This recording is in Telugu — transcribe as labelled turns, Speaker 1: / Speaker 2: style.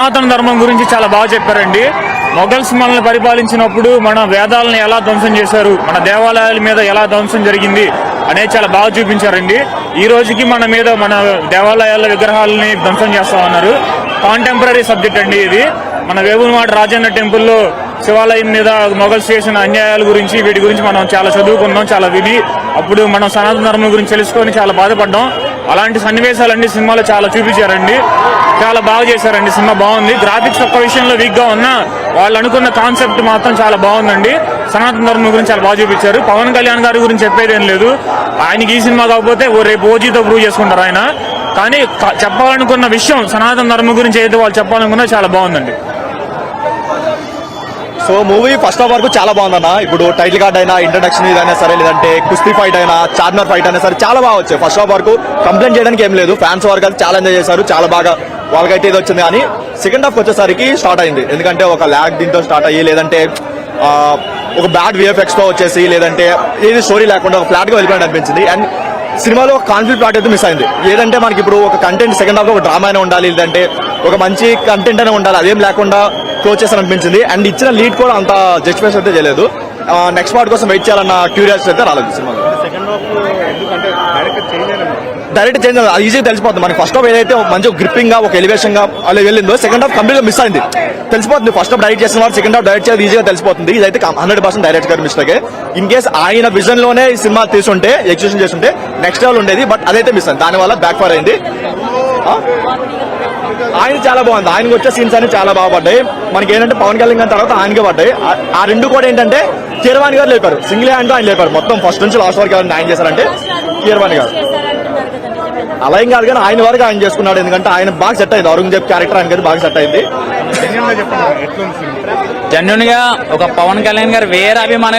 Speaker 1: సనాతన ధర్మం గురించి చాలా బాగా చెప్పారండి. మొఘల్స్ మనల్ని పరిపాలించినప్పుడు మన వేదాలను ఎలా ధ్వంసం చేశారు, మన దేవాలయాల మీద ఎలా ధ్వంసం జరిగింది అనేది చాలా బాగా చూపించారండి. ఈ రోజుకి మన మీద మన దేవాలయాల విగ్రహాలని ధ్వంసం చేస్తా ఉన్నారు. కాంటెంపరీ సబ్జెక్ట్ అండి ఇది. మన వేములవాడ రాజన్న టెంపుల్లో శివాలయం మీద మొఘల్స్ చేసిన అన్యాయాల గురించి వీటి గురించి మనం చాలా చదువుకున్నాం, చాలా విని అప్పుడు మనం సనాతన ధర్మం గురించి తెలుసుకొని చాలా బాధపడ్డాం. అలాంటి సన్నివేశాలన్నీ సినిమాలో చాలా చూపించారండి. చాలా బాగా చేశారండి. సినిమా బాగుంది. గ్రాఫిక్స్ ఒక్క విషయంలో వీక్ గా ఉన్నా వాళ్ళు అనుకున్న కాన్సెప్ట్ మాత్రం చాలా బాగుందండి. సనాతన ధర్మం గురించి చాలా బాగా చూపించారు. పవన్ కళ్యాణ్ గారి గురించి చెప్పేదేం లేదు. ఆయనకి ఈ సినిమా కాకపోతే రేపు ఓజీతో ప్రూవ్ చేసుకుంటారు ఆయన. కానీ చెప్పాలనుకున్న విషయం సనాతన ధర్మం గురించి ఏదైతే వాళ్ళు చెప్పాలనుకున్నా చాలా బాగుందండి.
Speaker 2: సో మూవీ ఫస్ట్ హాఫ్ వరకు చాలా బాగుందన్న. ఇప్పుడు టైటిల్ కార్డ్ అయినా, ఇంట్రడక్షన్ ఇదైనా సరే, లేదంటే కుస్తీ ఫైట్ అయినా, చార్మినార్ ఫైట్ అయినా సరే చాలా బాగా వచ్చాయి. ఫస్ట్ హాఫ్ వరకు కంప్లైంట్ చేయడానికి ఏం లేదు. ఫ్యాన్స్ వరకు అయితే చాలా ఎంజాయ్ చేశారు. చాలా బాగా వాళ్ళకైతే ఇది వచ్చింది. కానీ సెకండ్ హాఫ్ వచ్చేసరికి స్టార్ట్ అయింది. ఎందుకంటే ఒక ల్యాగ్ దీంతో స్టార్ట్ అయ్యి, లేదంటే ఒక బ్యాడ్ విఎఫ్ఎక్స్ తో వచ్చేసి, లేదంటే ఏది స్టోరీ లేకుండా ఒక ఫ్లాట్ గా వెళ్ళిపోయినట్టు అనిపించింది. అండ్ సినిమాలో ఒక కాన్ఫ్లిక్ట్ ప్లాట్ అయితే మిస్ అయింది. ఏదంటే మనకి ఇప్పుడు ఒక కంటెంట్ సెకండ్ హాఫ్ లో ఒక డ్రామా అయినా ఉండాలి, లేదంటే ఒక మంచి కంటెంట్ అయినా ఉండాలి. అదేం లేకుండా క్లోజ్ చేస్తాను అనిపించింది. అండ్ ఇచ్చిన లీడ్ కూడా అంత జస్టిఫికేషన్ అయితే చేయలేదు. నెక్స్ట్ పార్ట్ కోసం వెయిట్ చేయాలన్న క్యూరియాసిటీ అయితే రాలేదు సినిమా. డైరెక్ట్ చేంజ్ అది ఈజీగా తెలిసిపోతుంది. మనకి ఫస్ట్ హాఫ్ ఏదైతే మంచి గ్రిప్పింగ్ గా ఒక ఎలివేషన్ గా అలా వెళ్ళిందో, సెకండ్ హాఫ్ కంప్లీట్ గా మిస్ అయింది. తెలిసిపోతుంది. ఫస్ట్ హాఫ్ డైరెక్ట్ చేసిన వాడు సెకండ్ హాఫ్ డైరెక్ట్ చేయాలి ఈజీగా తెలిసిపోతుంది. ఇదైతే 100% డైరెక్ట్ గారి మిస్టేక్. ఇన్ కేస్ ఆయన విజన్ లోనే ఈ సినిమా తీసుంటే, ఎగ్జిక్యూషన్ చేస్తుంటే నెక్స్ట్ లెవెల్ ఉండేది. బట్ అదైతే మిస్ అయింది. దానివల్ల బ్యాక్ ఫైర్ అయింది. ఆయన చాలా బాగుంది. ఆయనకు వచ్చే సీన్స్ అన్ని చాలా బాగా పడ్డాయి. మనకి ఏంటంటే పవన్ కళ్యాణ్ తర్వాత ఆయనకే పడ్డాయి. ఆ రెండు కూడా ఏంటంటే కీరవాణి గారు లేపారు. సింగిల్ హ్యాండ్ ఆయన లేపారు. మొత్తం ఫస్ట్ నుంచి లాస్ట్ వరకు ఎవరైనా ఆయన చేశారంటే కీరవాణి గారు. అలా ఏం కాదు, కానీ ఆయన వరకు ఆయన చేసుకున్నాడు. ఎందుకంటే ఆయన బాగా సెట్ అయింది. ఔరంగజేబ్ క్యారెక్టర్ ఆయనకైతే బాగా సెట్ అయింది.
Speaker 3: జెన్యున్ గా ఒక పవన్ కళ్యాణ్ గారు వేరే అభిమానం